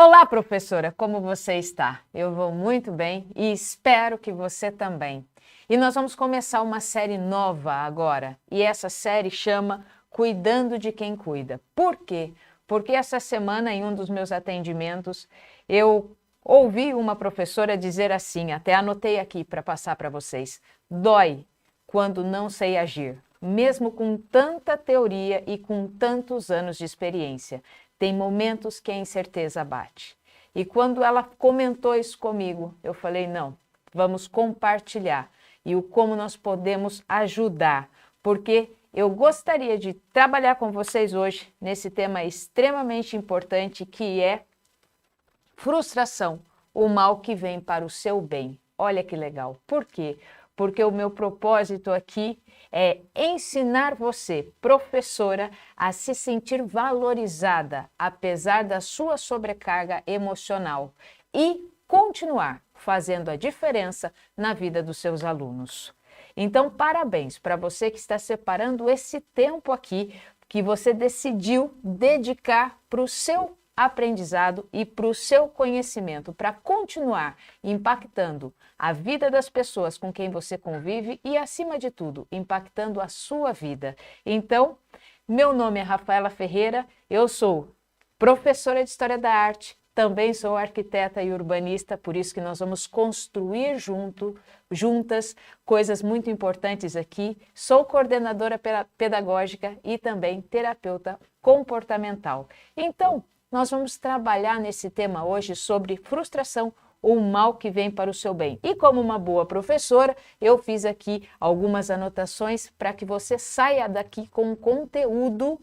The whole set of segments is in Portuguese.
Olá, professora, como você está? Eu vou muito bem e espero que você também. E nós vamos começar uma série nova agora, e essa série chama Cuidando de Quem Cuida. Por quê? Porque essa semana, em um dos meus atendimentos, eu ouvi uma professora dizer assim, até anotei aqui para passar para vocês: dói quando não sei agir, mesmo com tanta teoria e com tantos anos de experiência. Tem momentos que a incerteza bate. E quando ela comentou isso comigo, eu falei, não, vamos compartilhar e o como nós podemos ajudar, porque eu gostaria de trabalhar com vocês hoje nesse tema extremamente importante que é frustração, o mal que vem para o seu bem. Olha que legal. Por quê? Porque o meu propósito aqui é ensinar você, professora, a se sentir valorizada, apesar da sua sobrecarga emocional, e continuar fazendo a diferença na vida dos seus alunos. Então, parabéns para você que está separando esse tempo aqui, que você decidiu dedicar para o seu aprendizado e para o seu conhecimento, para continuar impactando a vida das pessoas com quem você convive e, acima de tudo, impactando a sua vida. Então, meu nome é Rafaela Ferreira, eu sou professora de História da Arte, também sou arquiteta e urbanista, por isso que nós vamos construir juntas coisas muito importantes aqui. Sou coordenadora pedagógica e também terapeuta comportamental. Então, nós vamos trabalhar nesse tema hoje sobre frustração, o mal que vem para o seu bem. E como uma boa professora, eu fiz aqui algumas anotações para que você saia daqui com conteúdo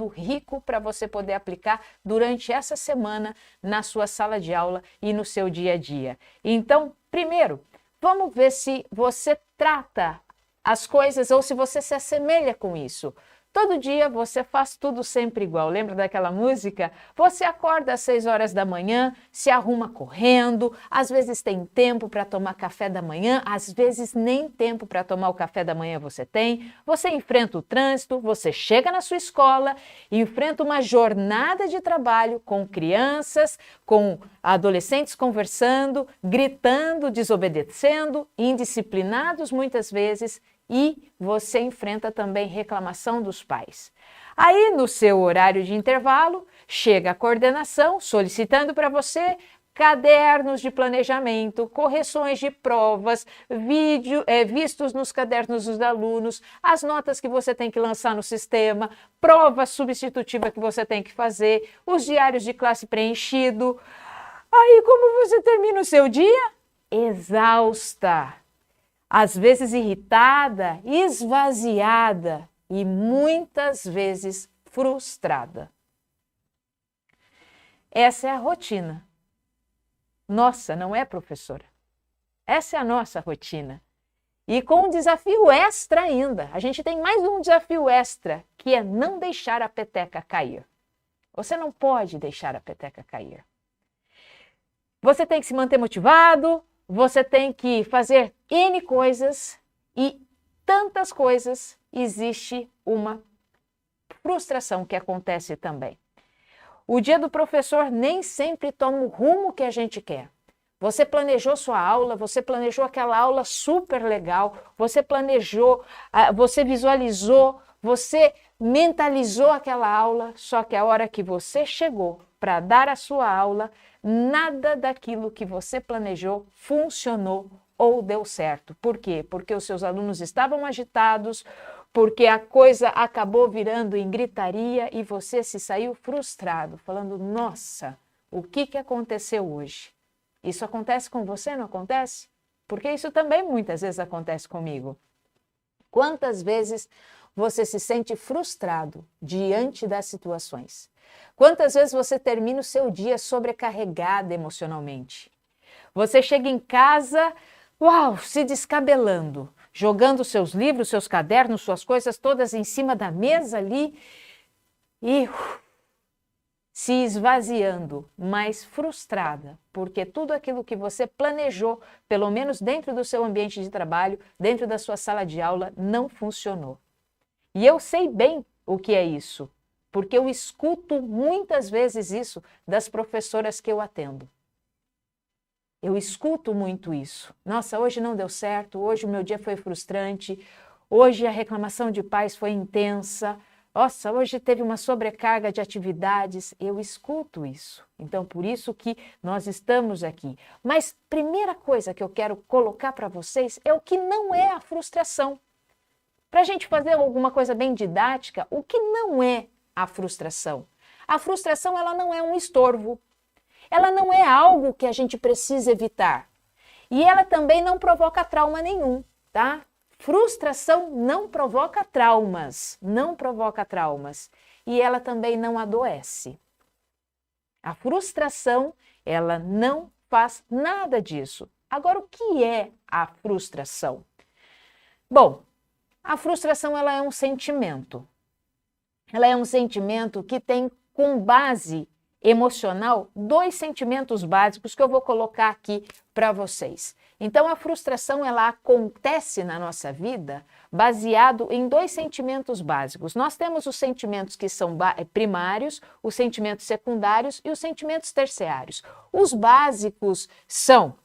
rico para você poder aplicar durante essa semana na sua sala de aula e no seu dia a dia. Então, primeiro, vamos ver se você trata as coisas ou se você se assemelha com isso. Todo dia você faz tudo sempre igual. Lembra daquela música? Você acorda às 6 horas da manhã, se arruma correndo, às vezes tem tempo para tomar café da manhã, às vezes nem tempo para tomar o café da manhã você tem. Você enfrenta o trânsito, você chega na sua escola, enfrenta uma jornada de trabalho com crianças, com adolescentes conversando, gritando, desobedecendo, indisciplinados muitas vezes, e você enfrenta também reclamação dos pais. Aí, no seu horário de intervalo, chega a coordenação solicitando para você cadernos de planejamento, correções de provas, vistos nos cadernos dos alunos, as notas que você tem que lançar no sistema, prova substitutiva que você tem que fazer, os diários de classe preenchido. Aí, como você termina o seu dia? Exausta. Às vezes irritada, esvaziada e muitas vezes frustrada. Essa é a rotina. Nossa, não é, professora? Essa é a nossa rotina. E com um desafio extra ainda. A gente tem mais um desafio extra, que é não deixar a peteca cair. Você não pode deixar a peteca cair. Você tem que se manter motivado, você tem que fazer N coisas e tantas coisas, existe uma frustração que acontece também. O dia do professor nem sempre toma o rumo que a gente quer. Você planejou sua aula, você planejou aquela aula super legal, você planejou, você visualizou, você mentalizou aquela aula, só que a hora que você chegou para dar a sua aula, nada daquilo que você planejou funcionou ou deu certo. Por quê? Porque os seus alunos estavam agitados, porque a coisa acabou virando em gritaria e você se saiu frustrado, falando, nossa, o que aconteceu hoje? Isso acontece com você, não acontece? Porque isso também muitas vezes acontece comigo. Quantas vezes você se sente frustrado diante das situações? Quantas vezes você termina o seu dia sobrecarregada emocionalmente? Você chega em casa, se descabelando, jogando seus livros, seus cadernos, suas coisas todas em cima da mesa ali e se esvaziando, mas frustrada, porque tudo aquilo que você planejou, pelo menos dentro do seu ambiente de trabalho, dentro da sua sala de aula, não funcionou. E eu sei bem o que é isso, porque eu escuto muitas vezes isso das professoras que eu atendo. Eu escuto muito isso. Nossa, hoje não deu certo, hoje o meu dia foi frustrante, hoje a reclamação de pais foi intensa, nossa, hoje teve uma sobrecarga de atividades. Eu escuto isso. Então, por isso que nós estamos aqui. Mas primeira coisa que eu quero colocar para vocês é o que não é a frustração. Para a gente fazer alguma coisa bem didática, o que não é a frustração? A frustração, ela não é um estorvo. Ela não é algo que a gente precisa evitar. E ela também não provoca trauma nenhum, tá? Frustração não provoca traumas, não provoca traumas. E ela também não adoece. A frustração, ela não faz nada disso. Agora, o que é a frustração? Bom, a frustração, ela é um sentimento. Ela é um sentimento que tem com base emocional dois sentimentos básicos que eu vou colocar aqui para vocês. Então, a frustração, ela acontece na nossa vida baseado em dois sentimentos básicos. Nós temos os sentimentos que são primários, os sentimentos secundários e os sentimentos terciários. Os básicos são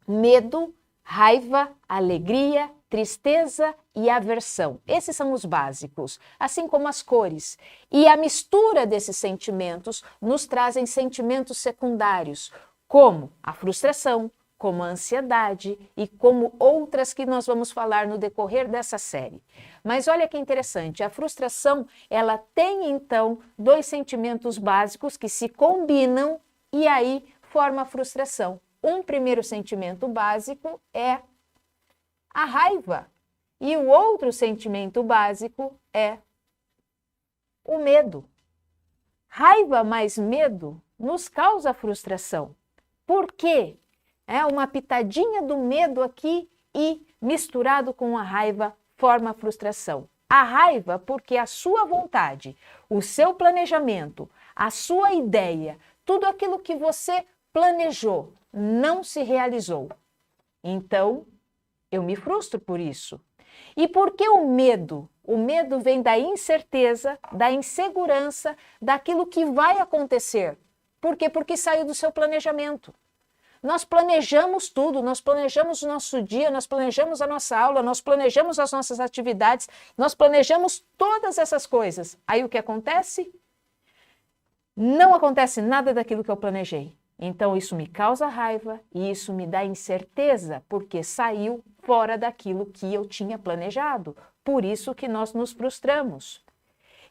medo, raiva, alegria, tristeza e aversão. Esses são os básicos, assim como as cores. E a mistura desses sentimentos nos trazem sentimentos secundários, como a frustração, como a ansiedade e como outras que nós vamos falar no decorrer dessa série. Mas olha que interessante, a frustração, ela tem então dois sentimentos básicos que se combinam e aí forma a frustração. Um primeiro sentimento básico é a raiva. E o outro sentimento básico é o medo. Raiva mais medo nos causa frustração. Por quê? É uma pitadinha do medo aqui e misturado com a raiva forma a frustração. A raiva porque a sua vontade, o seu planejamento, a sua ideia, tudo aquilo que você planejou não se realizou. Então, eu me frustro por isso. E por que o medo? O medo vem da incerteza, da insegurança, daquilo que vai acontecer. Por quê? Porque saiu do seu planejamento. Nós planejamos tudo, nós planejamos o nosso dia, nós planejamos a nossa aula, nós planejamos as nossas atividades, nós planejamos todas essas coisas. Aí o que acontece? Não acontece nada daquilo que eu planejei. Então, isso me causa raiva e isso me dá incerteza, porque saiu fora daquilo que eu tinha planejado. Por isso que nós nos frustramos.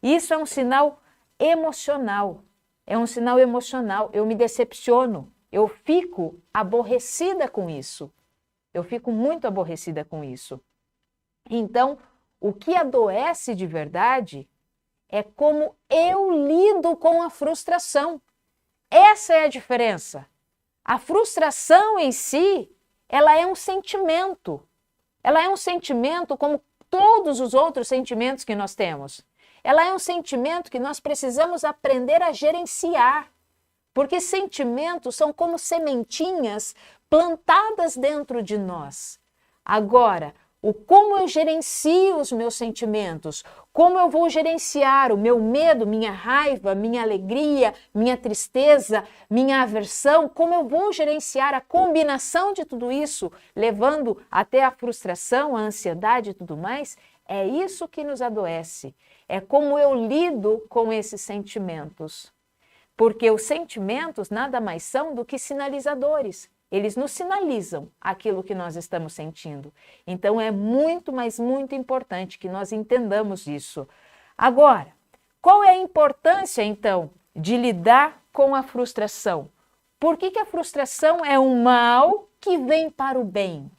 Isso é um sinal emocional. É um sinal emocional. Eu me decepciono. Eu fico aborrecida com isso. Eu fico muito aborrecida com isso. Então, o que adoece de verdade é como eu lido com a frustração. Essa é a diferença. A frustração em si, ela é um sentimento. Ela é um sentimento como todos os outros sentimentos que nós temos. Ela é um sentimento que nós precisamos aprender a gerenciar. Porque sentimentos são como sementinhas plantadas dentro de nós. Agora, como eu gerencio os meus sentimentos, como eu vou gerenciar o meu medo, minha raiva, minha alegria, minha tristeza, minha aversão, como eu vou gerenciar a combinação de tudo isso, levando até a frustração, a ansiedade e tudo mais, é isso que nos adoece. É como eu lido com esses sentimentos. Porque os sentimentos nada mais são do que sinalizadores. Eles nos sinalizam aquilo que nós estamos sentindo. Então, é muito, mas muito importante que nós entendamos isso. Agora, qual é a importância, então, de lidar com a frustração? Por que a frustração é um mal que vem para o bem?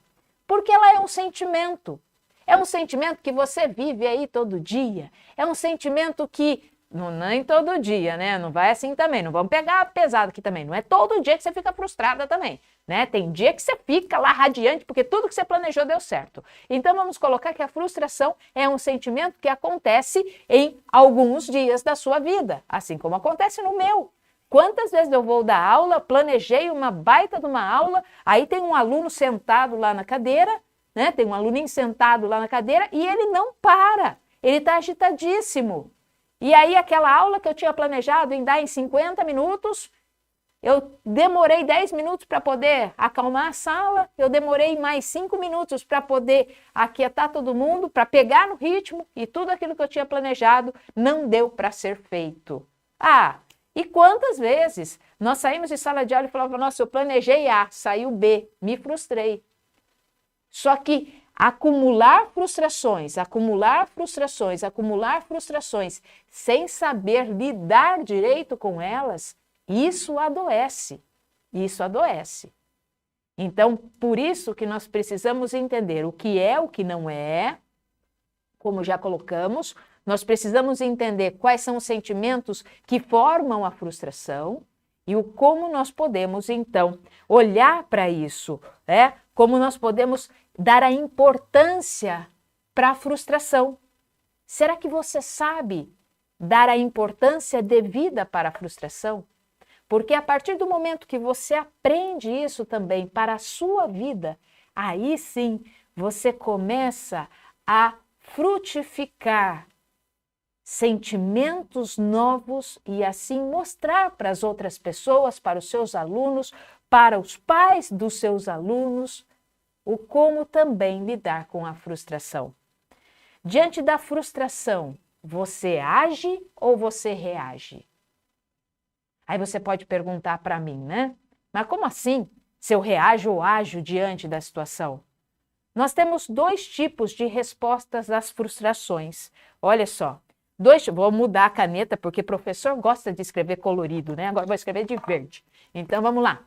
Porque ela é um sentimento. É um sentimento que você vive aí todo dia. É um sentimento que não, nem todo dia, né? Não vai assim também. Não vamos pegar pesado aqui também. Não é todo dia que você fica frustrada também, né? Tem dia que você fica lá radiante porque tudo que você planejou deu certo. Então vamos colocar que a frustração é um sentimento que acontece em alguns dias da sua vida, assim como acontece no meu. Quantas vezes eu vou dar aula, planejei uma baita de uma aula, aí tem um aluno sentado lá na cadeira, né? Tem um aluninho sentado lá na cadeira e ele não para. Ele está agitadíssimo. E aí aquela aula que eu tinha planejado em dar em 50 minutos, eu demorei 10 minutos para poder acalmar a sala, eu demorei mais 5 minutos para poder aquietar todo mundo, para pegar no ritmo, e tudo aquilo que eu tinha planejado não deu para ser feito. E quantas vezes nós saímos de sala de aula e falávamos, nossa, eu planejei A, saiu B, me frustrei. Só que acumular frustrações, sem saber lidar direito com elas, isso adoece. Então, por isso que nós precisamos entender o que não é, como já colocamos, nós precisamos entender quais são os sentimentos que formam a frustração e o como nós podemos, então, olhar para isso, como nós podemos dar a importância para a frustração. Será que você sabe dar a importância devida para a frustração? Porque a partir do momento que você aprende isso também para a sua vida, aí sim você começa a frutificar sentimentos novos e assim mostrar para as outras pessoas, para os seus alunos, para os pais dos seus alunos, o como também lidar com a frustração. Diante da frustração, você age ou você reage? Aí você pode perguntar para mim, né? Mas como assim? Se eu reajo ou ajo diante da situação? Nós temos 2 tipos de respostas às frustrações. Olha só, vou mudar a caneta porque o professor gosta de escrever colorido, né? Agora vou escrever de verde. Então vamos lá.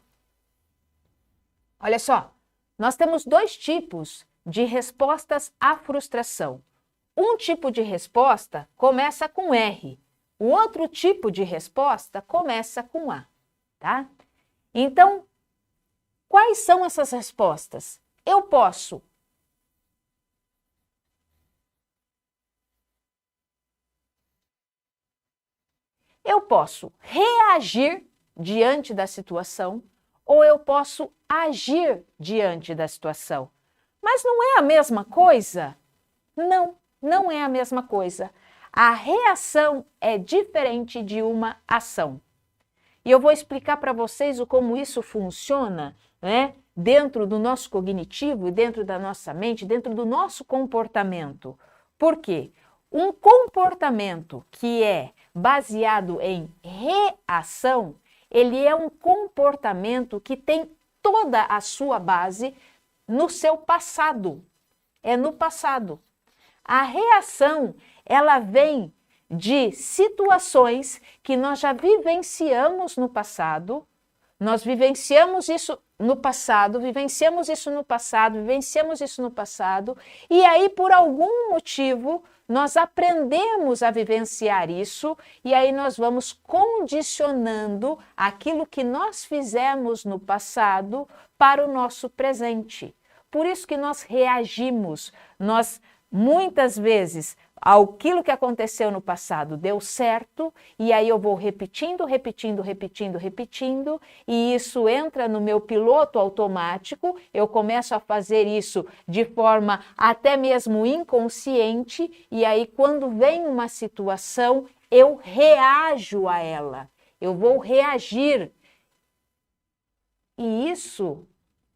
Olha só, nós temos 2 tipos de respostas à frustração. Um tipo de resposta começa com R. O outro tipo de resposta começa com A, tá? Então, quais são essas respostas? Eu posso reagir diante da situação ou eu posso agir diante da situação. Mas não é a mesma coisa? Não, não é a mesma coisa. A reação é diferente de uma ação. E eu vou explicar para vocês como isso funciona, né? Dentro do nosso cognitivo, dentro da nossa mente, dentro do nosso comportamento. Por quê? Um comportamento que é baseado em reação, ele é um comportamento que tem toda a sua base no seu passado. É no passado. A reação, ela vem de situações que nós já vivenciamos no passado, nós vivenciamos isso no passado, e aí por algum motivo nós aprendemos a vivenciar isso, e aí nós vamos condicionando aquilo que nós fizemos no passado para o nosso presente. Por isso que nós reagimos, muitas vezes, aquilo que aconteceu no passado deu certo, e aí eu vou repetindo, e isso entra no meu piloto automático, eu começo a fazer isso de forma até mesmo inconsciente, e aí quando vem uma situação, eu reajo a ela, eu vou reagir. E isso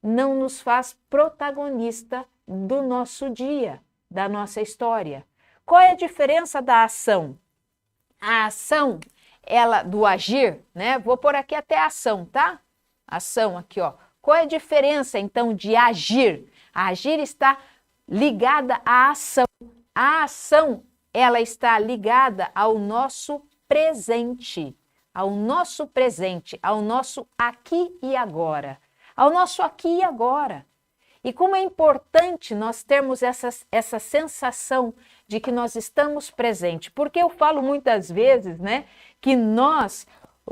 não nos faz protagonista do nosso dia, da nossa história. Qual é a diferença da ação? A ação, ela do agir, né? Vou pôr aqui até a ação, tá? Ação aqui, ó. Qual é a diferença, então, de agir? A agir está ligada à ação. A ação, ela está ligada ao nosso presente, ao nosso aqui e agora. Ao nosso aqui e agora. E como é importante nós termos essa sensação de que nós estamos presentes. Porque eu falo muitas vezes, né, que nós,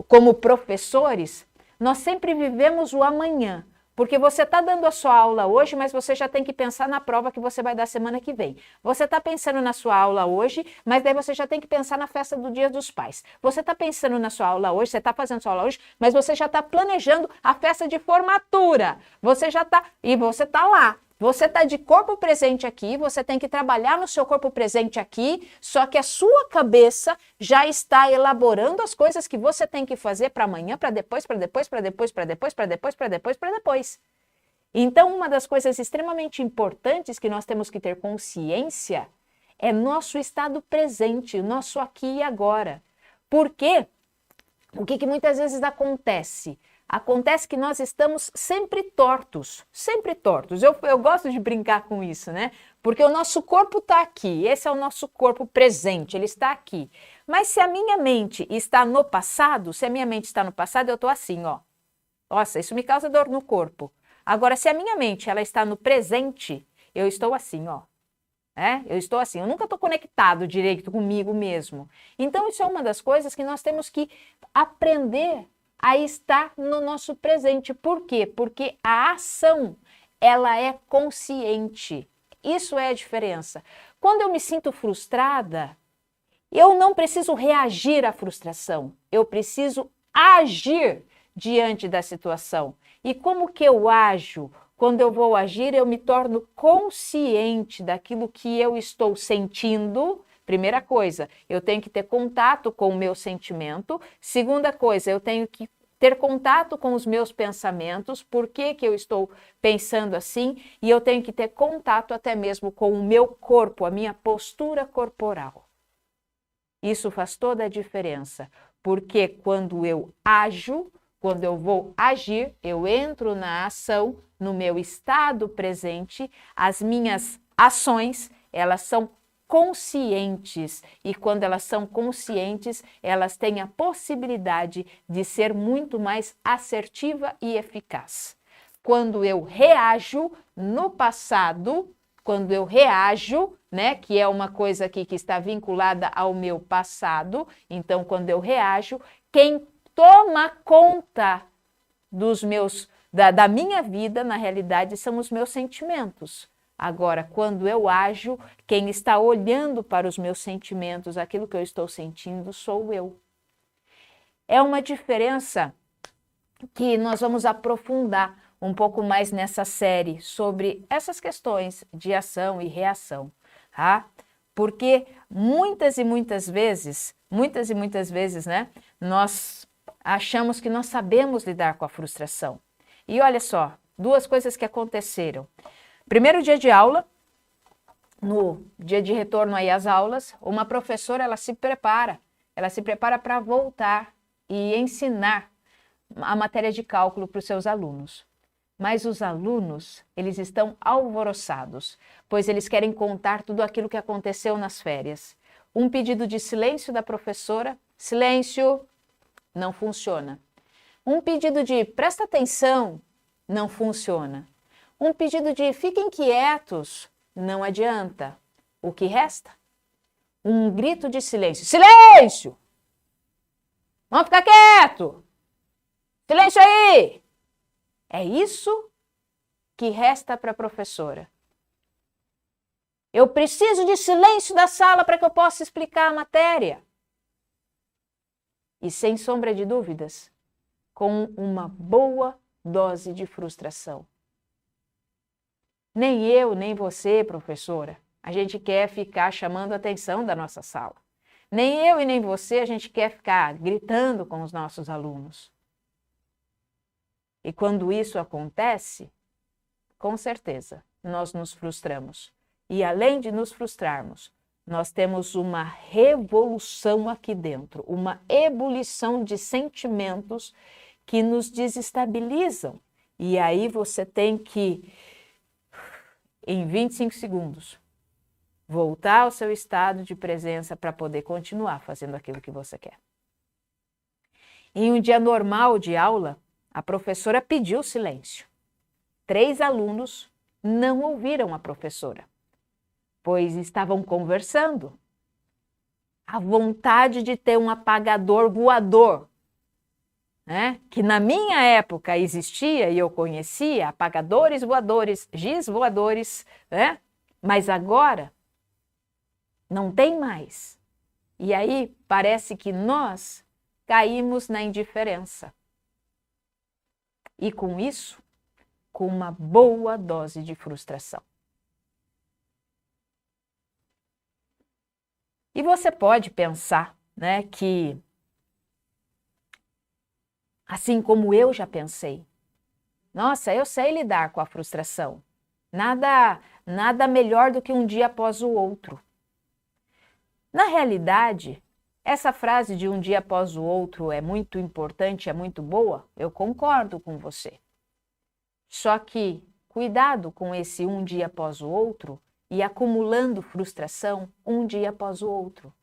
como professores, nós sempre vivemos o amanhã. Porque você está dando a sua aula hoje, mas você já tem que pensar na prova que você vai dar semana que vem. Você está pensando na sua aula hoje, mas daí você já tem que pensar na festa do Dia dos Pais. Você está pensando na sua aula hoje, você está fazendo sua aula hoje, mas você já está planejando a festa de formatura. Você já está, e você está lá, Você está de corpo presente aqui, você tem que trabalhar no seu corpo presente aqui, só que a sua cabeça já está elaborando as coisas que você tem que fazer para amanhã, para depois, para depois, para depois, para depois, para depois, para depois, para depois. Então, uma das coisas extremamente importantes que nós temos que ter consciência é nosso estado presente, nosso aqui e agora. Porque o que muitas vezes acontece? Acontece que nós estamos sempre tortos, sempre tortos. Eu gosto de brincar com isso, né? Porque o nosso corpo está aqui, esse é o nosso corpo presente, ele está aqui. Mas se a minha mente está no passado, se a minha mente está no passado, eu estou assim, ó. Nossa, isso me causa dor no corpo. Agora, se a minha mente ela está no presente, eu estou assim, ó. Eu estou assim, eu nunca estou conectado direito comigo mesmo. Então, isso é uma das coisas que nós temos que aprender a estar no nosso presente. Por quê? Porque a ação, ela é consciente. Isso é a diferença. Quando eu me sinto frustrada, eu não preciso reagir à frustração, eu preciso agir diante da situação. E como que eu ajo? Quando eu vou agir, eu me torno consciente daquilo que eu estou sentindo. Primeira coisa, eu tenho que ter contato com o meu sentimento. Segunda coisa, eu tenho que ter contato com os meus pensamentos, por que eu estou pensando assim, e eu tenho que ter contato até mesmo com o meu corpo, a minha postura corporal. Isso faz toda a diferença, porque quando eu ajo, quando eu vou agir, eu entro na ação, no meu estado presente, as minhas ações, elas são conscientes, e quando elas são conscientes, elas têm a possibilidade de ser muito mais assertiva e eficaz. Quando eu reajo no passado, quando eu reajo, né, que é uma coisa aqui que está vinculada ao meu passado, então quando eu reajo, quem toma conta da minha vida, na realidade, são os meus sentimentos. Agora, quando eu ajo, quem está olhando para os meus sentimentos, aquilo que eu estou sentindo, sou eu. É uma diferença que nós vamos aprofundar um pouco mais nessa série sobre essas questões de ação e reação, tá? Porque muitas e muitas vezes, né, nós achamos que nós sabemos lidar com a frustração. E olha só, duas coisas que aconteceram. Primeiro dia de aula, no dia de retorno aí às aulas, uma professora, ela se prepara para voltar e ensinar a matéria de cálculo para os seus alunos. Mas os alunos, eles estão alvoroçados, pois eles querem contar tudo aquilo que aconteceu nas férias. Um pedido de silêncio da professora, silêncio, não funciona. Um pedido de presta atenção, não funciona. Um pedido de fiquem quietos, não adianta. O que resta? Um grito de silêncio. Silêncio! Vamos ficar quieto! Silêncio aí! É isso que resta para a professora. Eu preciso de silêncio da sala para que eu possa explicar a matéria. E sem sombra de dúvidas, com uma boa dose de frustração. Nem eu, nem você, professora, a gente quer ficar chamando a atenção da nossa sala. Nem eu e nem você, a gente quer ficar gritando com os nossos alunos. E quando isso acontece, com certeza, nós nos frustramos. E além de nos frustrarmos, nós temos uma revolução aqui dentro, uma ebulição de sentimentos que nos desestabilizam. E aí você tem que, em 25 segundos, voltar ao seu estado de presença para poder continuar fazendo aquilo que você quer. Em um dia normal de aula, a professora pediu silêncio. 3 alunos não ouviram a professora, pois estavam conversando. A vontade de ter um apagador voador, né? Que na minha época existia e eu conhecia, apagadores voadores, giz voadores, né? Mas agora não tem mais. E aí parece que nós caímos na indiferença. E com isso, com uma boa dose de frustração. E você pode pensar, né, que, assim como eu já pensei, nossa, eu sei lidar com a frustração. Nada melhor do que um dia após o outro. Na realidade, essa frase de um dia após o outro é muito importante, é muito boa, eu concordo com você. Só que cuidado com esse um dia após o outro e acumulando frustração um dia após o outro.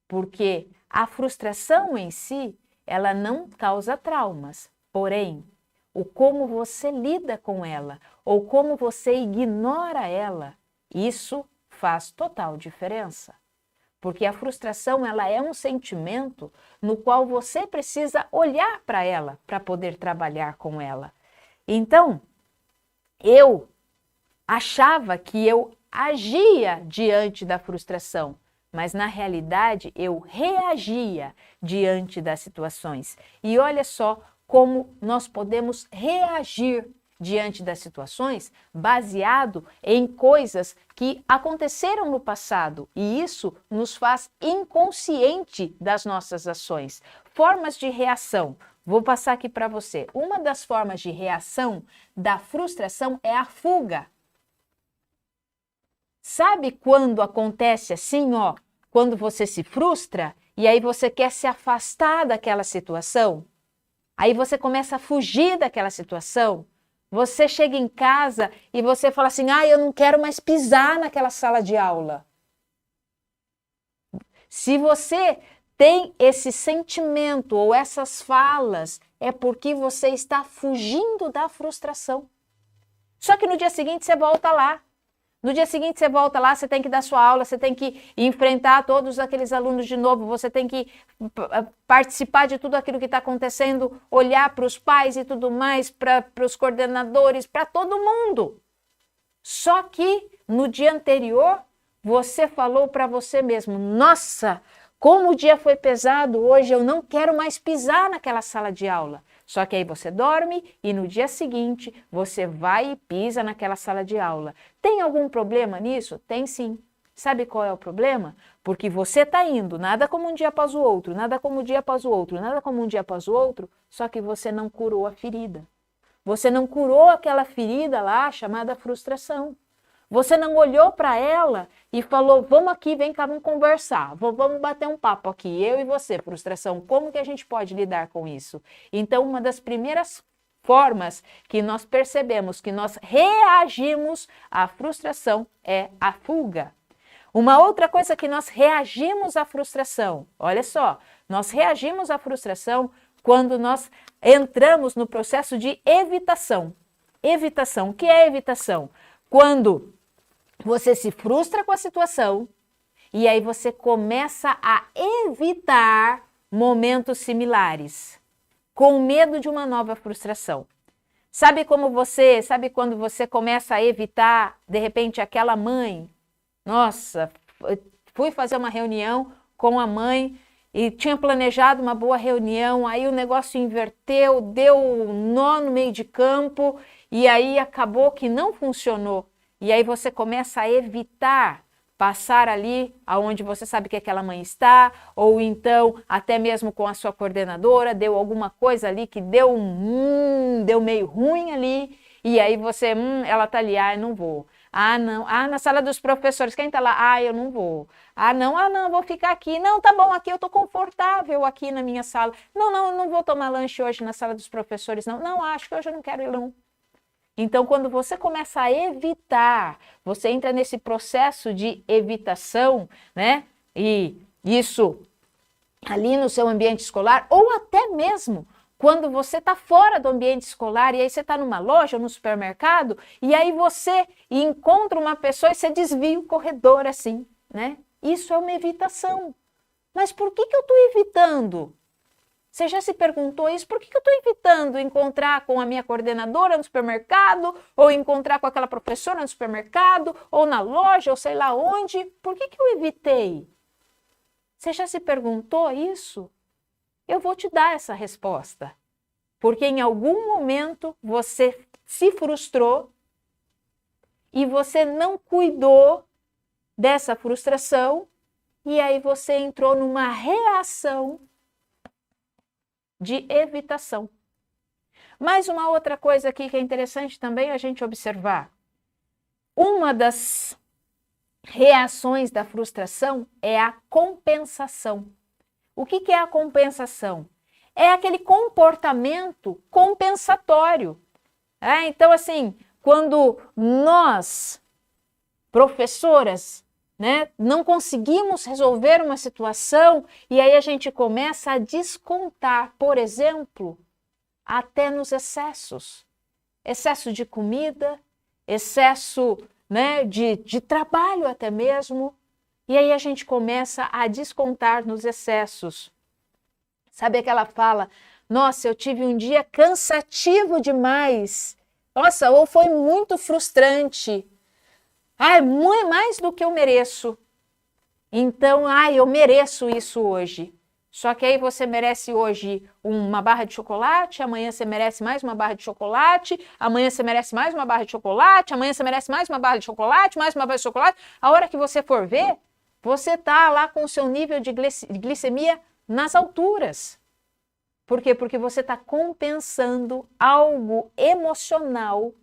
Porque a frustração em si, ela não causa traumas, porém, o como você lida com ela ou como você ignora ela, isso faz total diferença. Porque a frustração, ela é um sentimento no qual você precisa olhar para ela para poder trabalhar com ela. Então, eu achava que eu agia diante da frustração, mas na realidade eu reagia diante das situações. E olha só como nós podemos reagir diante das situações baseado em coisas que aconteceram no passado, e isso nos faz inconsciente das nossas ações. Formas de reação. Vou passar aqui para você. Uma das formas de reação da frustração é a fuga. Sabe quando acontece assim, ó, quando você se frustra e aí você quer se afastar daquela situação? Aí você começa a fugir daquela situação? Você chega em casa e você fala assim, eu não quero mais pisar naquela sala de aula. Se você tem esse sentimento ou essas falas, é porque você está fugindo da frustração. Só que no dia seguinte você volta lá. No dia seguinte você volta lá, você tem que dar sua aula, você tem que enfrentar todos aqueles alunos de novo, você tem que participar de tudo aquilo que está acontecendo, olhar para os pais e tudo mais, para os coordenadores, para todo mundo. Só que no dia anterior, você falou para você mesmo, nossa, como o dia foi pesado, hoje eu não quero mais pisar naquela sala de aula. Só que aí você dorme e no dia seguinte você vai e pisa naquela sala de aula. Tem algum problema nisso? Tem sim. Sabe qual é o problema? Porque você está indo, nada como um dia após o outro, nada como um dia após o outro, nada como um dia após o outro, só que você não curou a ferida. Você não curou aquela ferida lá chamada frustração. Você não olhou para ela e falou, vamos aqui, vem cá, vamos conversar, vamos bater um papo aqui, eu e você, frustração, como que a gente pode lidar com isso? Então, uma das primeiras formas que nós percebemos que nós reagimos à frustração é a fuga. Uma outra coisa que nós reagimos à frustração, olha só, nós reagimos à frustração quando nós entramos no processo de evitação. Evitação, o que é evitação? Quando você se frustra com a situação e aí você começa a evitar momentos similares, com medo de uma nova frustração. Sabe quando você começa a evitar, de repente, aquela mãe? Nossa, fui fazer uma reunião com a mãe e tinha planejado uma boa reunião, aí o negócio inverteu, deu um nó no meio de campo e aí acabou que não funcionou. E aí você começa a evitar passar ali aonde você sabe que aquela mãe está, ou então até mesmo com a sua coordenadora, deu alguma coisa ali que deu deu meio ruim ali, e aí você, ela tá ali, não vou. Não, na sala dos professores, quem tá lá? Eu não vou. Não, vou ficar aqui. Não, tá bom, aqui eu tô confortável aqui na minha sala. Não vou tomar lanche hoje na sala dos professores, não. Não, acho que hoje eu não quero ir, não. Então, quando você começa a evitar, você entra nesse processo de evitação, né? E isso ali no seu ambiente escolar, ou até mesmo quando você está fora do ambiente escolar e aí você está numa loja ou no supermercado e aí você encontra uma pessoa e você desvia o corredor assim, né? Isso é uma evitação. Mas por que eu estou evitando? Você já se perguntou isso? Por que eu estou evitando encontrar com a minha coordenadora no supermercado, ou encontrar com aquela professora no supermercado, ou na loja, ou sei lá onde? Por que eu evitei? Você já se perguntou isso? Eu vou te dar essa resposta. Porque em algum momento você se frustrou e você não cuidou dessa frustração e aí você entrou numa reação de evitação. Mais uma outra coisa aqui que é interessante também a gente observar. Uma das reações da frustração é a compensação. O que é a compensação? É aquele comportamento compensatório. Então, assim, quando nós, professoras, né, não conseguimos resolver uma situação e aí a gente começa a descontar, por exemplo, até nos excessos. Excesso de comida, excesso, né, de trabalho até mesmo. E aí a gente começa a descontar nos excessos. Sabe aquela fala, nossa, eu tive um dia cansativo demais. Nossa, ou foi muito frustrante. É mais do que eu mereço. Então, eu mereço isso hoje. Só que aí você merece hoje uma barra de chocolate, amanhã você merece mais uma barra de chocolate, amanhã você merece mais uma barra de chocolate, amanhã você merece mais uma barra de chocolate, mais uma barra de chocolate. A hora que você for ver, você está lá com o seu nível de glicemia nas alturas. Por quê? Porque você está compensando algo emocional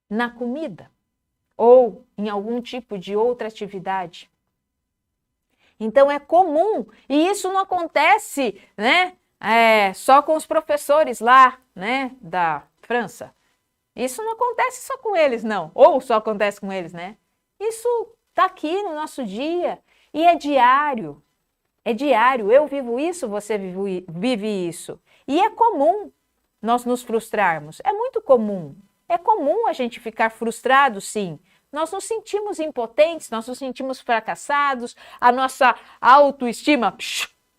na comida ou em algum tipo de outra atividade. Então é comum, e isso não acontece, né, só com os professores lá, né, da França. Isso não acontece só com eles, não. Ou só acontece com eles, né? Isso está aqui no nosso dia e é diário. É diário. Eu vivo isso, você vive isso. E é comum nós nos frustrarmos. É muito comum. É comum a gente ficar frustrado, sim. Nós nos sentimos impotentes, nós nos sentimos fracassados, a nossa autoestima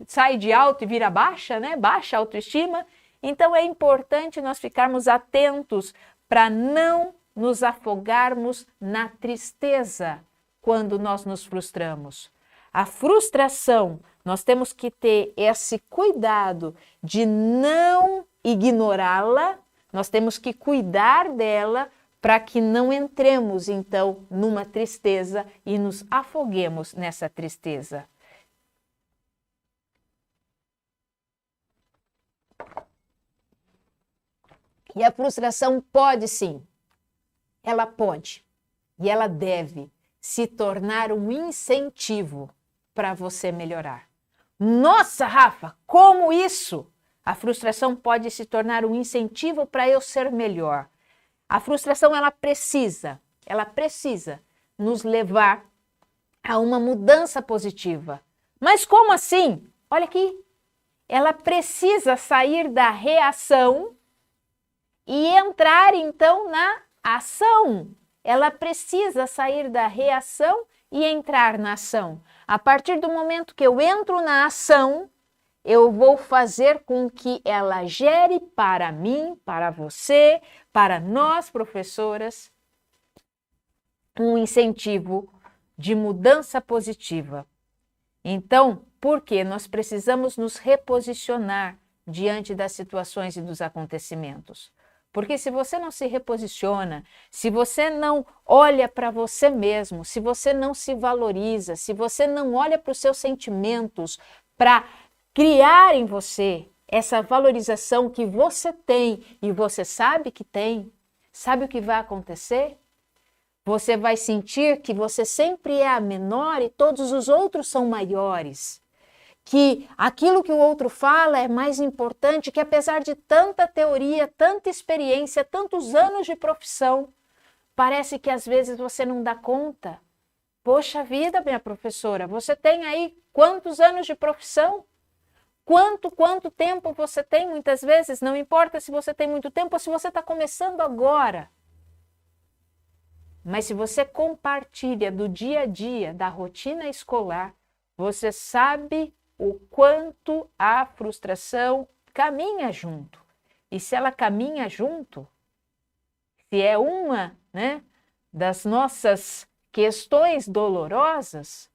sai de alto e vira baixa, né? Baixa a autoestima. Então é importante nós ficarmos atentos para não nos afogarmos na tristeza quando nós nos frustramos. A frustração, nós temos que ter esse cuidado de não ignorá-la, nós temos que cuidar dela para que não entremos, então, numa tristeza e nos afoguemos nessa tristeza. E a frustração pode sim, ela pode e ela deve se tornar um incentivo para você melhorar. Nossa, Rafa, como isso? A frustração pode se tornar um incentivo para eu ser melhor. A frustração, ela precisa nos levar a uma mudança positiva. Mas como assim? Olha aqui, ela precisa sair da reação e entrar então na ação. Ela precisa sair da reação e entrar na ação. A partir do momento que eu entro na ação, eu vou fazer com que ela gere para mim, para você, para nós, professoras, um incentivo de mudança positiva. Então, por quê? Nós precisamos nos reposicionar diante das situações e dos acontecimentos. Porque se você não se reposiciona, se você não olha para você mesmo, se você não se valoriza, se você não olha para os seus sentimentos, para criar em você essa valorização que você tem e você sabe que tem, sabe o que vai acontecer? Você vai sentir que você sempre é a menor e todos os outros são maiores. Que aquilo que o outro fala é mais importante, que apesar de tanta teoria, tanta experiência, tantos anos de profissão, parece que às vezes você não dá conta. Poxa vida, minha professora, você tem aí quantos anos de profissão? Quanto tempo você tem muitas vezes? Não importa se você tem muito tempo ou se você está começando agora. Mas se você compartilha do dia a dia, da rotina escolar, você sabe o quanto a frustração caminha junto. E se ela caminha junto, se é uma, né, das nossas questões dolorosas,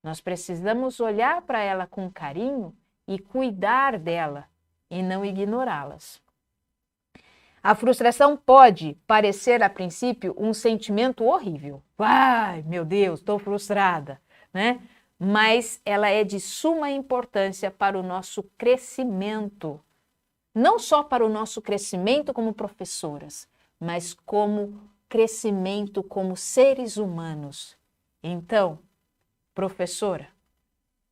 nós precisamos olhar para ela com carinho e cuidar dela e não ignorá-las. A frustração pode parecer, a princípio, um sentimento horrível. Ai, meu Deus, estou frustrada, né? Mas ela é de suma importância para o nosso crescimento. Não só para o nosso crescimento como professoras, mas como crescimento como seres humanos. Então, professora,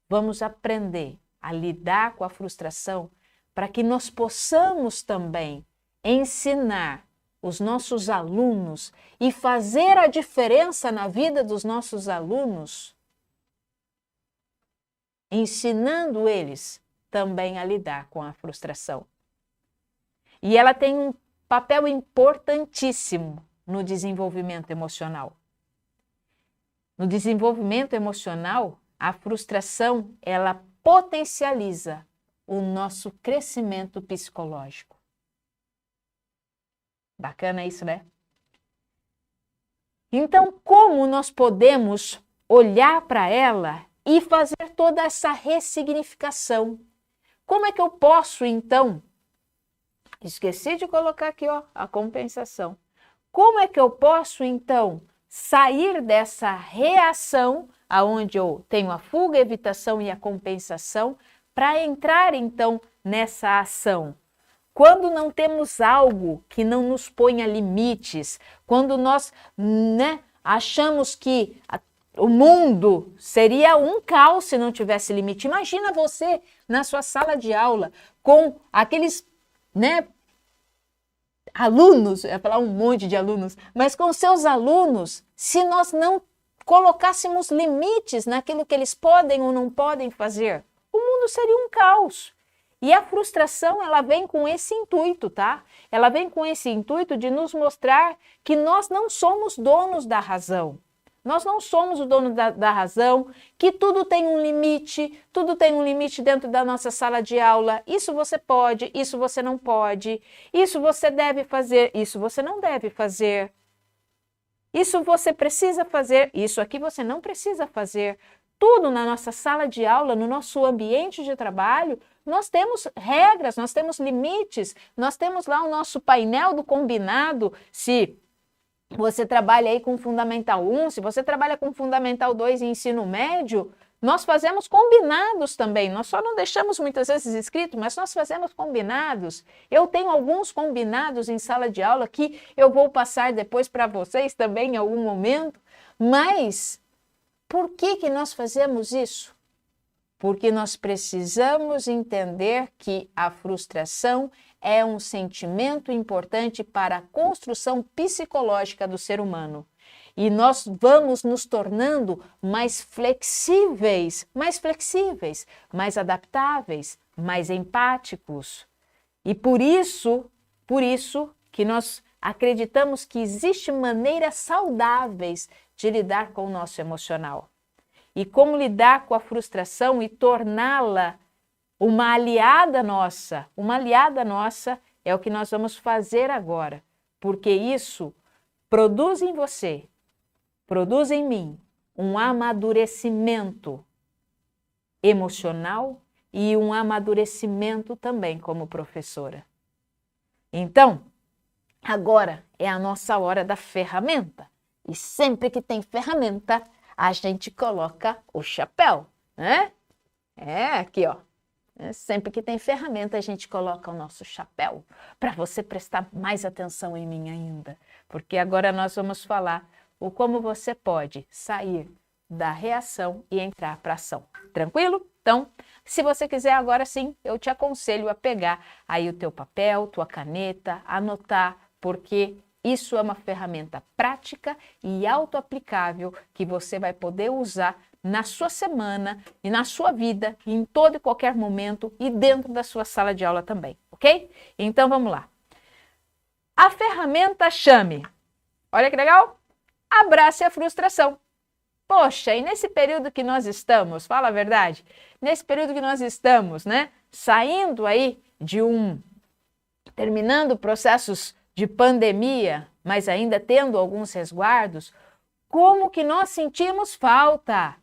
vamos aprender a lidar com a frustração para que nós possamos também ensinar os nossos alunos e fazer a diferença na vida dos nossos alunos, ensinando eles também a lidar com a frustração. E ela tem um papel importantíssimo no desenvolvimento emocional. No desenvolvimento emocional, a frustração, ela potencializa o nosso crescimento psicológico. Bacana isso, né? Então, como nós podemos olhar para ela e fazer toda essa ressignificação? Como é que eu posso, então, esqueci de colocar aqui, ó, a compensação. Como é que eu posso, então, sair dessa reação, aonde eu tenho a fuga, a evitação e a compensação, para entrar, então, nessa ação? Quando não temos algo que não nos ponha limites, quando nós, achamos que o mundo seria um caos se não tivesse limite. Imagina você na sua sala de aula com aqueles, alunos, eu ia falar um monte de alunos, mas com seus alunos, se nós não colocássemos limites naquilo que eles podem ou não podem fazer, o mundo seria um caos. E a frustração, ela vem com esse intuito, tá? Ela vem com esse intuito de nos mostrar que nós não somos donos da razão. Nós não somos o dono da razão, que tudo tem um limite dentro da nossa sala de aula. Isso você pode, isso você não pode, isso você deve fazer, isso você não deve fazer. Isso você precisa fazer, isso aqui você não precisa fazer. Tudo na nossa sala de aula, no nosso ambiente de trabalho, nós temos regras, nós temos limites, nós temos lá o nosso painel do combinado. Se você trabalha aí com Fundamental 1, se você trabalha com Fundamental 2 e ensino médio, nós fazemos combinados também. Nós só não deixamos muitas vezes escrito, mas nós fazemos combinados. Eu tenho alguns combinados em sala de aula que eu vou passar depois para vocês também em algum momento. Mas por que nós fazemos isso? Porque nós precisamos entender que a frustração é um sentimento importante para a construção psicológica do ser humano. E nós vamos nos tornando mais flexíveis, mais adaptáveis, mais empáticos. E por isso que nós acreditamos que existem maneiras saudáveis de lidar com o nosso emocional. E como lidar com a frustração e torná-la uma aliada nossa. Uma aliada nossa é o que nós vamos fazer agora, porque isso produz em você, produz em mim um amadurecimento emocional e um amadurecimento também como professora. Então, agora é a nossa hora da ferramenta. E sempre que tem ferramenta, a gente coloca o chapéu, né? Aqui, ó. Sempre que tem ferramenta, a gente coloca o nosso chapéu para você prestar mais atenção em mim ainda. Porque agora nós vamos falar o como você pode sair da reação e entrar para a ação. Tranquilo? Então, se você quiser agora sim, eu te aconselho a pegar aí o teu papel, tua caneta, anotar, porque isso é uma ferramenta prática e autoaplicável que você vai poder usar na sua semana e na sua vida, em todo e qualquer momento e dentro da sua sala de aula também, ok? Então vamos lá. A ferramenta chame. Olha que legal! Abrace a frustração. Poxa, e nesse período que nós estamos, fala a verdade, nesse período que nós estamos, saindo aí terminando processos de pandemia, mas ainda tendo alguns resguardos, como que nós sentimos falta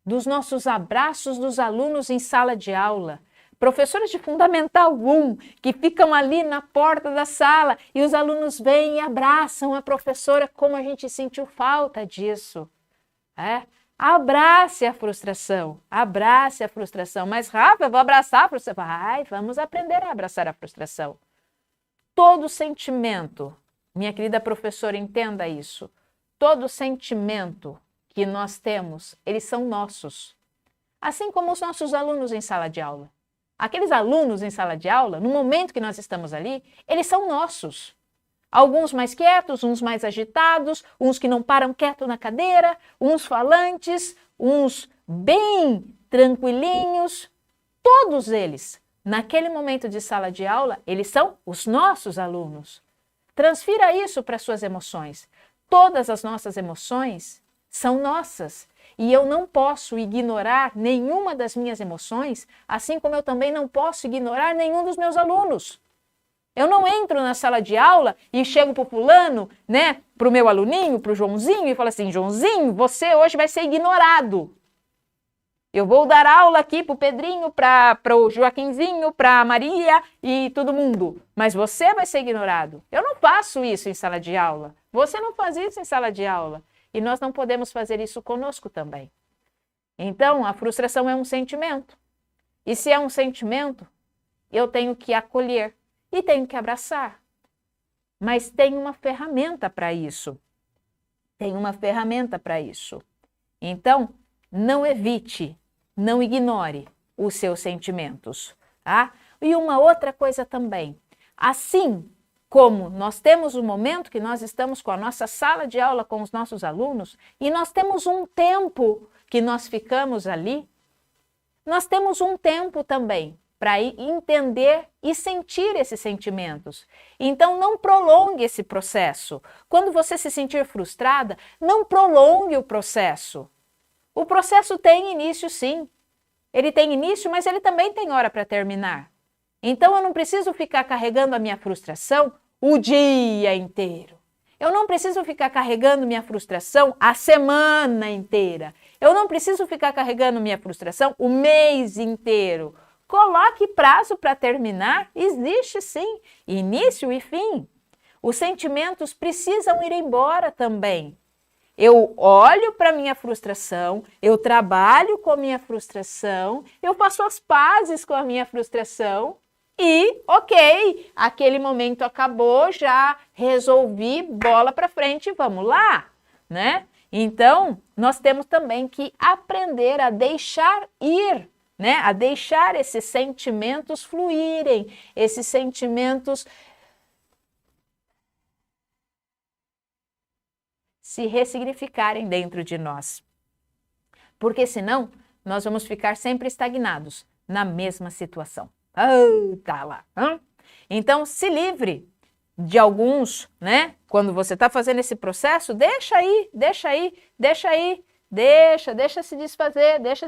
dos nossos abraços dos alunos em sala de aula, Professores de Fundamental 1, que ficam ali na porta da sala e os alunos vêm e abraçam a professora, como a gente sentiu falta disso. Abrace a frustração, abrace a frustração. Mas, Rafa, eu vou abraçar a frustração. Vai, vamos aprender a abraçar a frustração. Todo sentimento, minha querida professora, entenda isso. Todo sentimento que nós temos, eles são nossos. Assim como os nossos alunos em sala de aula. Aqueles alunos em sala de aula, no momento que nós estamos ali, eles são nossos. Alguns mais quietos, uns mais agitados, uns que não param quieto na cadeira, uns falantes, uns bem tranquilinhos. Todos eles, naquele momento de sala de aula, eles são os nossos alunos. Transfira isso para suas emoções. Todas as nossas emoções são nossas. E eu não posso ignorar nenhuma das minhas emoções, assim como eu também não posso ignorar nenhum dos meus alunos. Eu não entro na sala de aula e chego para o fulano, né, para o meu aluninho, para o Joãozinho, e falo assim, Joãozinho, você hoje vai ser ignorado. Eu vou dar aula aqui para o Pedrinho, para o Joaquinzinho, para a Maria e todo mundo, mas você vai ser ignorado. Eu não faço isso em sala de aula. Você não faz isso em sala de aula. E nós não podemos fazer isso conosco também. Então, a frustração é um sentimento. E se é um sentimento, eu tenho que acolher e tenho que abraçar. Mas tem uma ferramenta para isso. Tem uma ferramenta para isso. Então, não evite, não ignore os seus sentimentos, tá? E uma outra coisa também. Assim como nós temos um momento que nós estamos com a nossa sala de aula com os nossos alunos e nós temos um tempo que nós ficamos ali, nós temos um tempo também para entender e sentir esses sentimentos. Então, não prolongue esse processo. Quando você se sentir frustrada, não prolongue o processo. O processo tem início, sim. Ele tem início, mas ele também tem hora para terminar. Então, eu não preciso ficar carregando a minha frustração o dia inteiro. Eu não preciso ficar carregando minha frustração a semana inteira. Eu não preciso ficar carregando minha frustração o mês inteiro. Coloque prazo para terminar. Existe sim, início e fim. Os sentimentos precisam ir embora também. Eu olho para a minha frustração, eu trabalho com a minha frustração, eu faço as pazes com a minha frustração e, ok, aquele momento acabou, já resolvi, bola para frente, vamos lá, né? Então, nós temos também que aprender a deixar ir, né? A deixar esses sentimentos fluírem, esses sentimentos se ressignificarem dentro de nós. Porque senão, nós vamos ficar sempre estagnados na mesma situação. Tá lá. Então, se livre de alguns, né? Quando você está fazendo esse processo, deixa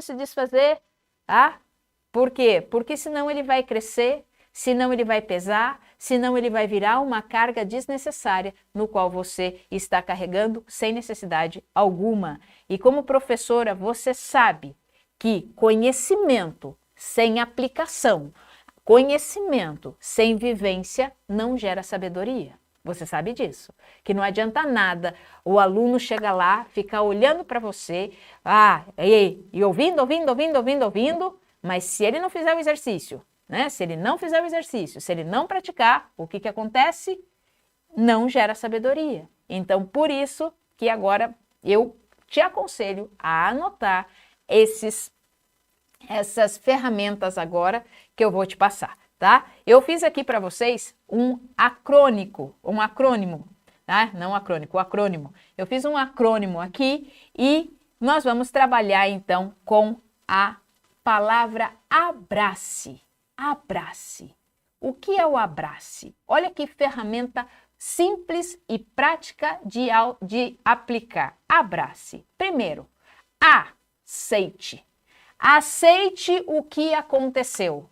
se desfazer, tá? Por quê? Porque senão ele vai crescer, senão ele vai pesar, senão ele vai virar uma carga desnecessária no qual você está carregando sem necessidade alguma. E como professora, você sabe que conhecimento sem aplicação, conhecimento sem vivência não gera sabedoria. Você sabe disso. Que não adianta nada o aluno chegar lá, ficar olhando para você, e ouvindo, mas se ele não fizer o exercício, né? Se ele não fizer o exercício, se ele não praticar, o que acontece? Não gera sabedoria. Então, por isso que agora eu te aconselho a anotar essas ferramentas agora que eu vou te passar, tá? Eu fiz aqui para vocês um acrônimo, tá? Não acrônico, o acrônimo. Eu fiz um acrônimo aqui e nós vamos trabalhar então com a palavra abrace. Abrace. O que é o abrace? Olha que ferramenta simples e prática de aplicar. Abrace. Primeiro, aceite. Aceite o que aconteceu.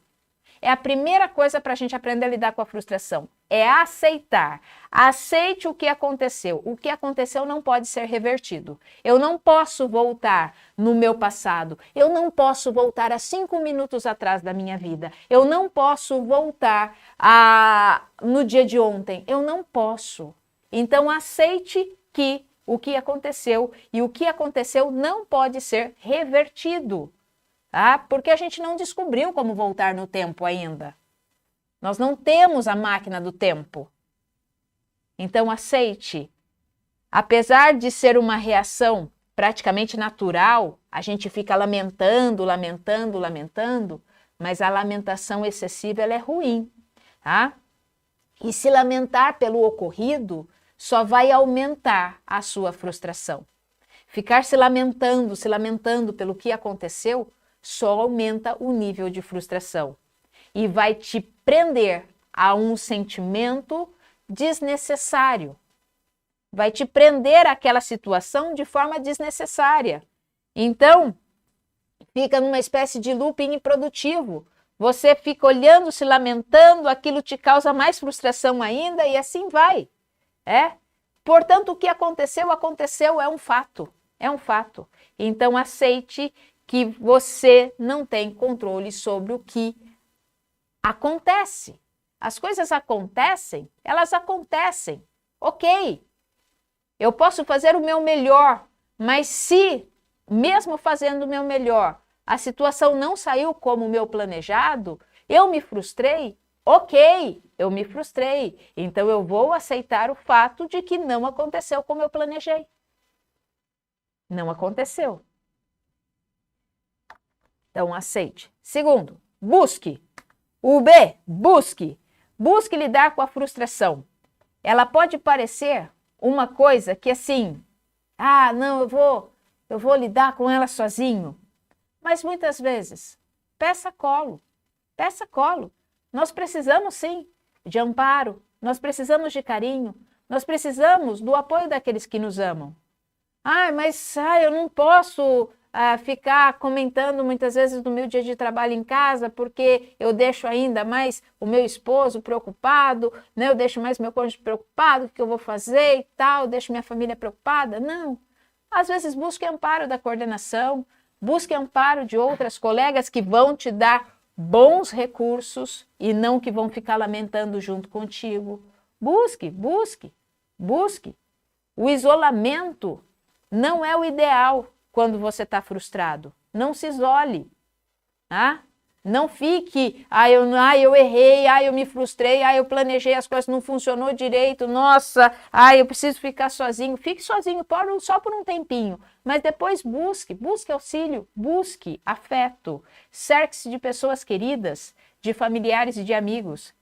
é a primeira coisa para a gente aprender a lidar com a frustração. É aceitar. Aceite o que aconteceu. O que aconteceu não pode ser revertido. Eu não posso voltar no meu passado. Eu não posso voltar a 5 minutos atrás da minha vida. Eu não posso voltar no dia de ontem. Eu não posso. Então, aceite que o que aconteceu e o que aconteceu não pode ser revertido. Tá? Porque a gente não descobriu como voltar no tempo ainda. Nós não temos a máquina do tempo. Então, aceite. Apesar de ser uma reação praticamente natural, a gente fica lamentando, lamentando, lamentando, mas a lamentação excessiva ela é ruim. Tá? E se lamentar pelo ocorrido só vai aumentar a sua frustração. Ficar se lamentando pelo que aconteceu, só aumenta o nível de frustração e vai te prender a um sentimento desnecessário. Vai te prender àquela situação de forma desnecessária. Então, fica numa espécie de looping improdutivo. Você fica olhando, se lamentando, aquilo te causa mais frustração ainda e assim vai. Portanto, o que aconteceu, é um fato. É um fato. Então, aceite que você não tem controle sobre o que acontece. As coisas acontecem, elas acontecem. Ok. Eu posso fazer o meu melhor, mas se, mesmo fazendo o meu melhor, a situação não saiu como o meu planejado, eu me frustrei, ok, eu me frustrei. Então eu vou aceitar o fato de que não aconteceu como eu planejei. Não aconteceu. Então, aceite. Segundo, busque. O B, busque. Busque lidar com a frustração. Ela pode parecer uma coisa que assim, não, eu vou lidar com ela sozinho. Mas muitas vezes, peça colo. Peça colo. Nós precisamos sim de amparo, nós precisamos de carinho, nós precisamos do apoio daqueles que nos amam. Mas eu não posso ficar comentando muitas vezes do meu dia de trabalho em casa, porque eu deixo ainda mais o meu esposo preocupado, né? Eu deixo mais meu cônjuge preocupado, o que eu vou fazer e tal, deixo minha família preocupada. Não. Às vezes busque amparo da coordenação, busque amparo de outras colegas que vão te dar bons recursos e não que vão ficar lamentando junto contigo. Busque, busque, busque. O isolamento não é o ideal quando você está frustrado. Não se isole. Tá? Não fique, eu errei, eu me frustrei, eu planejei as coisas, não funcionou direito, nossa, eu preciso ficar sozinho. Fique sozinho só por um tempinho, mas depois busque auxílio, busque afeto, cerque-se de pessoas queridas, de familiares e de amigos.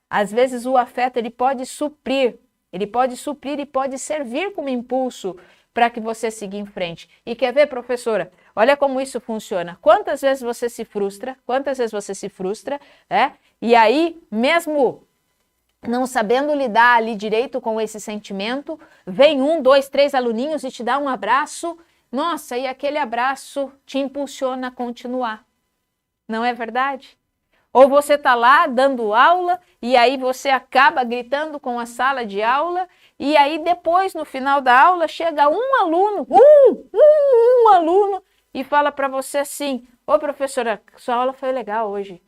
Às vezes o afeto ele pode suprir e pode servir como impulso para que você siga em frente. E quer ver, professora? Olha como isso funciona. Quantas vezes você se frustra? E aí, mesmo não sabendo lidar ali direito com esse sentimento, vem 1, 2, 3 aluninhos e te dá um abraço. Nossa, e aquele abraço te impulsiona a continuar. Não é verdade? Ou você está lá dando aula e aí você acaba gritando com a sala de aula e aí depois, no final da aula, chega um aluno, aluno e fala para você assim, ô professora, sua aula foi legal hoje,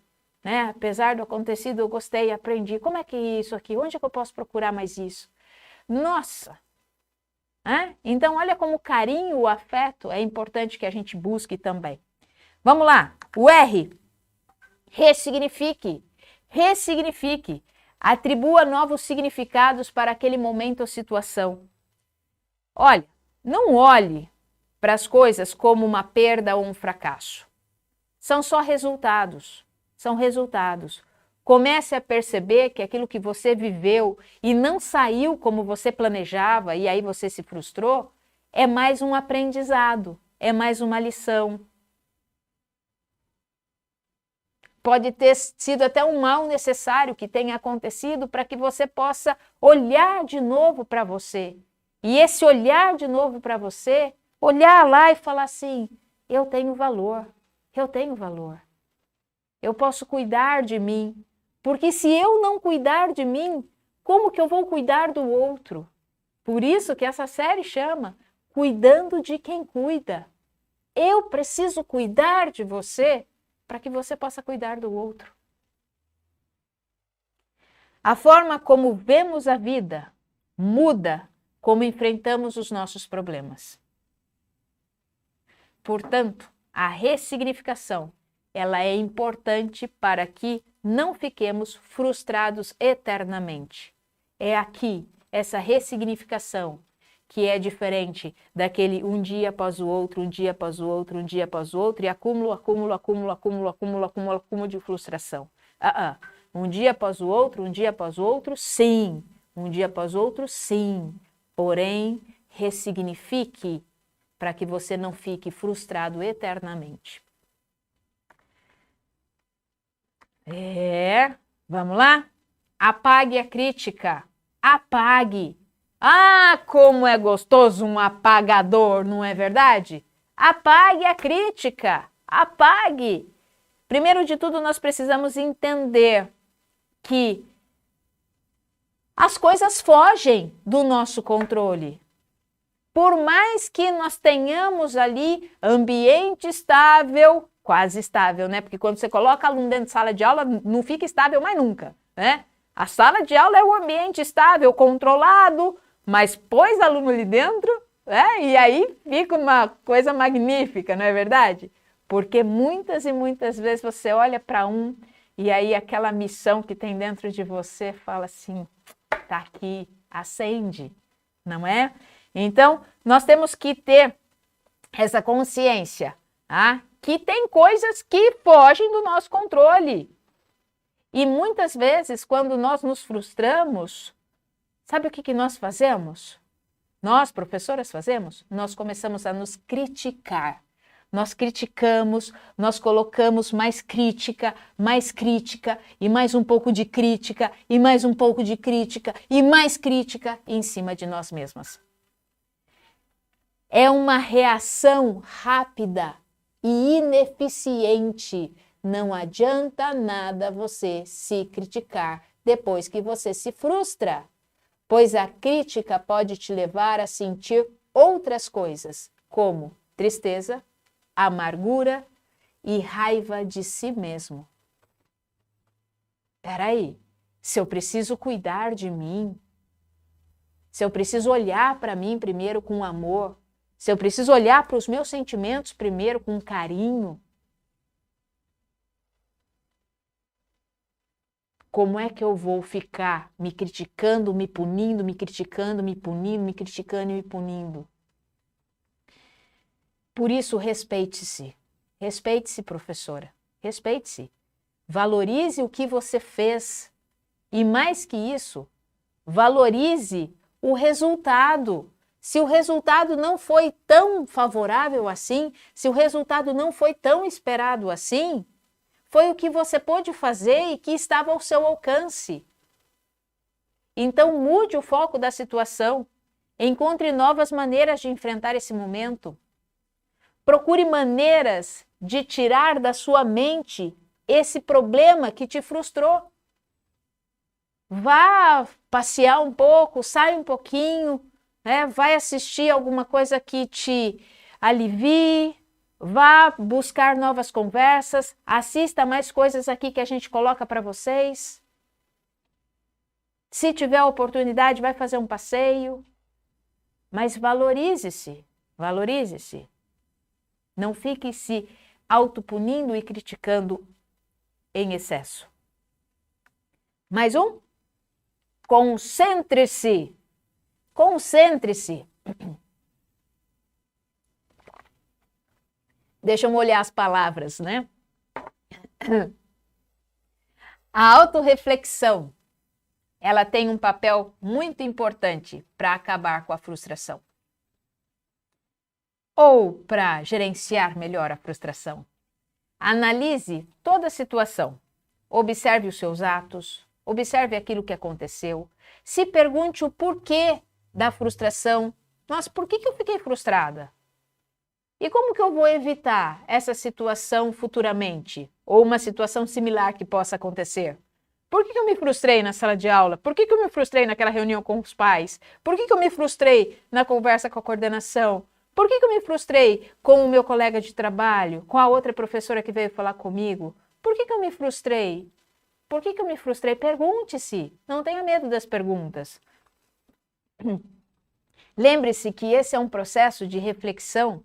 né? Apesar do acontecido, eu gostei, aprendi. Como é que é isso aqui? Onde é que eu posso procurar mais isso? Nossa! Então, olha como o carinho, o afeto é importante que a gente busque também. Vamos lá, o R. Ressignifique. Ressignifique. Atribua novos significados para aquele momento ou situação. Olha, não olhe para as coisas como uma perda ou um fracasso. São só resultados. São resultados. Comece a perceber que aquilo que você viveu e não saiu como você planejava e aí você se frustrou, é mais um aprendizado, é mais uma lição. Pode ter sido até um mal necessário que tenha acontecido para que você possa olhar de novo para você. E esse olhar de novo para você, olhar lá e falar assim, eu tenho valor, eu tenho valor. eu posso cuidar de mim. Porque se eu não cuidar de mim, como que eu vou cuidar do outro? Por isso que essa série chama Cuidando de Quem Cuida. Eu preciso cuidar de você para que você possa cuidar do outro. A forma como vemos a vida muda como enfrentamos os nossos problemas. Portanto, a ressignificação, ela é importante para que não fiquemos frustrados eternamente. É aqui, essa ressignificação, que é diferente daquele um dia após o outro, um dia após o outro, um dia após o outro, e acúmulo de frustração. Um dia após o outro, um dia após o outro, sim. Um dia após o outro, sim. Porém, ressignifique para que você não fique frustrado eternamente. Vamos lá? Apague a crítica. Apague. Ah, como é gostoso um apagador, não é verdade? Apague a crítica. Apague. Primeiro de tudo, nós precisamos entender que as coisas fogem do nosso controle. Por mais que nós tenhamos ali ambiente estável, quase estável, né? Porque quando você coloca aluno dentro de sala de aula, não fica estável mais nunca, né? A sala de aula é um ambiente estável, controlado, mas pôs aluno ali dentro, né? E aí fica uma coisa magnífica, não é verdade? Porque muitas e muitas vezes você olha para um e aí aquela missão que tem dentro de você fala assim, tá aqui, acende, não é? Então, nós temos que ter essa consciência, que tem coisas que fogem do nosso controle. E muitas vezes, quando nós nos frustramos, sabe o que nós fazemos? Nós, professoras, fazemos? Nós começamos a nos criticar. Nós criticamos, nós colocamos mais crítica, e mais um pouco de crítica, e mais um pouco de crítica, e mais crítica em cima de nós mesmas. É uma reação rápida e ineficiente. Não adianta nada você se criticar depois que você se frustra, pois a crítica pode te levar a sentir outras coisas, como tristeza, amargura e raiva de si mesmo. Peraí, se eu preciso cuidar de mim, se eu preciso olhar para mim primeiro com amor, se eu preciso olhar para os meus sentimentos primeiro com carinho, como é que eu vou ficar me criticando, me punindo, me criticando, me punindo, me criticando e me punindo? Por isso, respeite-se. Respeite-se, professora. Respeite-se. Valorize o que você fez. E mais que isso, valorize o resultado. Se o resultado não foi tão favorável assim, se o resultado não foi tão esperado assim, foi o que você pôde fazer e que estava ao seu alcance. Então, mude o foco da situação. Encontre novas maneiras de enfrentar esse momento. Procure maneiras de tirar da sua mente esse problema que te frustrou. Vá passear um pouco, sai um pouquinho, né? Vai assistir alguma coisa que te alivie, vá buscar novas conversas, assista mais coisas aqui que a gente coloca para vocês. Se tiver a oportunidade, vai fazer um passeio, mas valorize-se, valorize-se. Não fique se autopunindo e criticando em excesso. Mais um? Concentre-se. Concentre-se. Deixa eu molhar as palavras, né? A autorreflexão, ela tem um papel muito importante para acabar com a frustração. Ou para gerenciar melhor a frustração. Analise toda a situação. Observe os seus atos, observe aquilo que aconteceu. Se pergunte o porquê da frustração. Nossa, por que eu fiquei frustrada? E como que eu vou evitar essa situação futuramente? Ou uma situação similar que possa acontecer? Por que eu me frustrei na sala de aula? Por que eu me frustrei naquela reunião com os pais? Por que eu me frustrei na conversa com a coordenação? Por que eu me frustrei com o meu colega de trabalho? Com a outra professora que veio falar comigo? Por que eu me frustrei? Por que eu me frustrei? Pergunte-se. Não tenha medo das perguntas. Lembre-se que esse é um processo de reflexão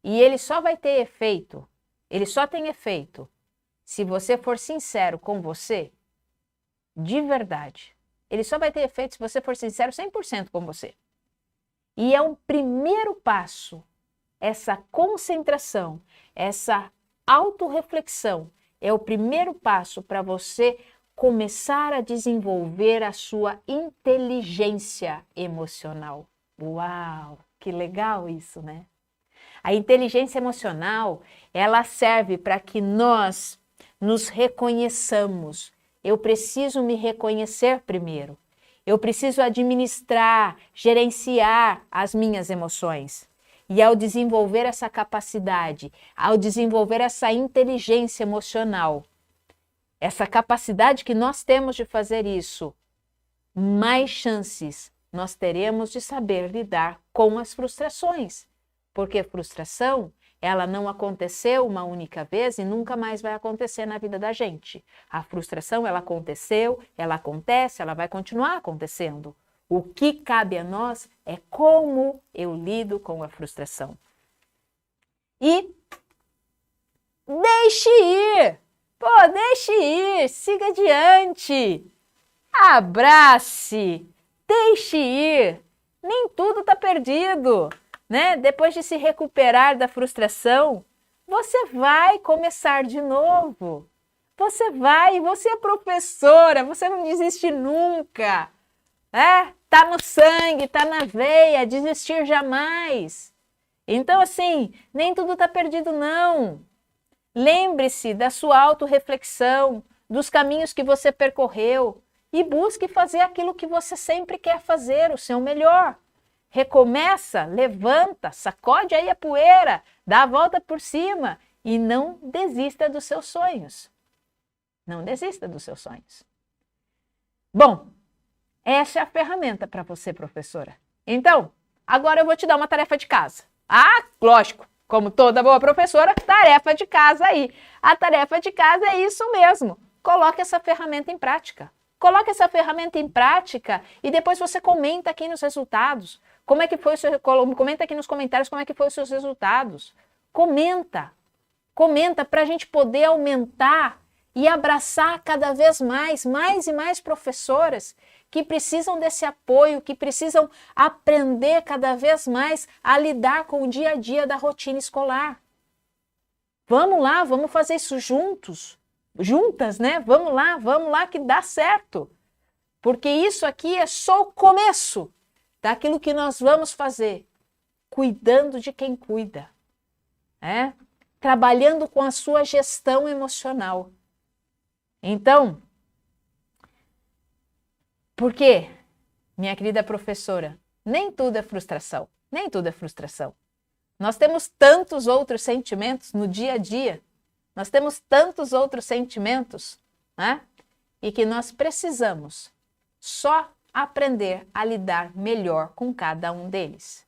e ele só vai ter efeito, ele só tem efeito se você for sincero com você, de verdade. Ele só vai ter efeito se você for sincero 100% com você. E é um primeiro passo, essa concentração, essa autorreflexão, é o primeiro passo para você começar a desenvolver a sua inteligência emocional. Uau, que legal isso, né? A inteligência emocional, ela serve para que nós nos reconheçamos. Eu preciso me reconhecer primeiro. Eu preciso administrar, gerenciar as minhas emoções. E ao desenvolver essa capacidade, ao desenvolver essa inteligência emocional, essa capacidade que nós temos de fazer isso, mais chances nós teremos de saber lidar com as frustrações. Porque frustração, ela não aconteceu uma única vez e nunca mais vai acontecer na vida da gente. A frustração, ela aconteceu, ela acontece, ela vai continuar acontecendo. O que cabe a nós é como eu lido com a frustração. E deixe ir! Pô, deixe ir! Siga adiante! Abrace! Deixe ir! Nem tudo está perdido! Né? Depois de se recuperar da frustração, você vai começar de novo. Você é professora, você não desiste nunca. Tá no sangue, tá na veia, desistir jamais. Então, assim, nem tudo está perdido, não. Lembre-se da sua autorreflexão, dos caminhos que você percorreu e busque fazer aquilo que você sempre quer fazer, o seu melhor. Recomeça, levanta, sacode aí a poeira, dá a volta por cima e não desista dos seus sonhos. Não desista dos seus sonhos. Bom, essa é a ferramenta para você, professora. Então, agora eu vou te dar uma tarefa de casa. Lógico, como toda boa professora, tarefa de casa aí. A tarefa de casa é isso mesmo. Coloque essa ferramenta em prática. Coloque essa ferramenta em prática e depois você comenta aqui nos resultados. Comenta aqui nos comentários como é que foram os seus resultados. Comenta para a gente poder aumentar e abraçar cada vez mais e mais professoras que precisam desse apoio, que precisam aprender cada vez mais a lidar com o dia a dia da rotina escolar. Vamos lá, vamos fazer isso juntas, né? Vamos lá que dá certo. Porque isso aqui é só o começo daquilo que nós vamos fazer, cuidando de quem cuida, trabalhando com a sua gestão emocional. Então, por quê, minha querida professora? Nem tudo é frustração, nem tudo é frustração. Nós temos tantos outros sentimentos no dia a dia, nós temos tantos outros sentimentos, e que nós precisamos só aprender a lidar melhor com cada um deles.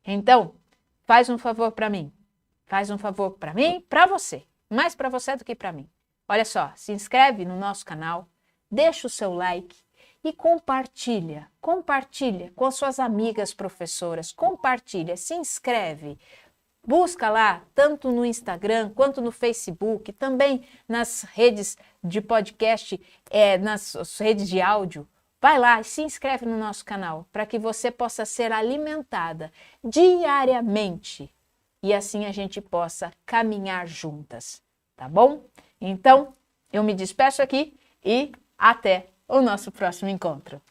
Então, faz um favor para mim. Faz um favor para mim, para você. Mais para você do que para mim. Olha só, se inscreve no nosso canal, deixa o seu like e compartilha. Compartilha com as suas amigas professoras. Compartilha, se inscreve. Busca lá, tanto no Instagram quanto no Facebook, também nas redes de podcast, nas redes de áudio. Vai lá e se inscreve no nosso canal para que você possa ser alimentada diariamente e assim a gente possa caminhar juntas, tá bom? Então, eu me despeço aqui e até o nosso próximo encontro.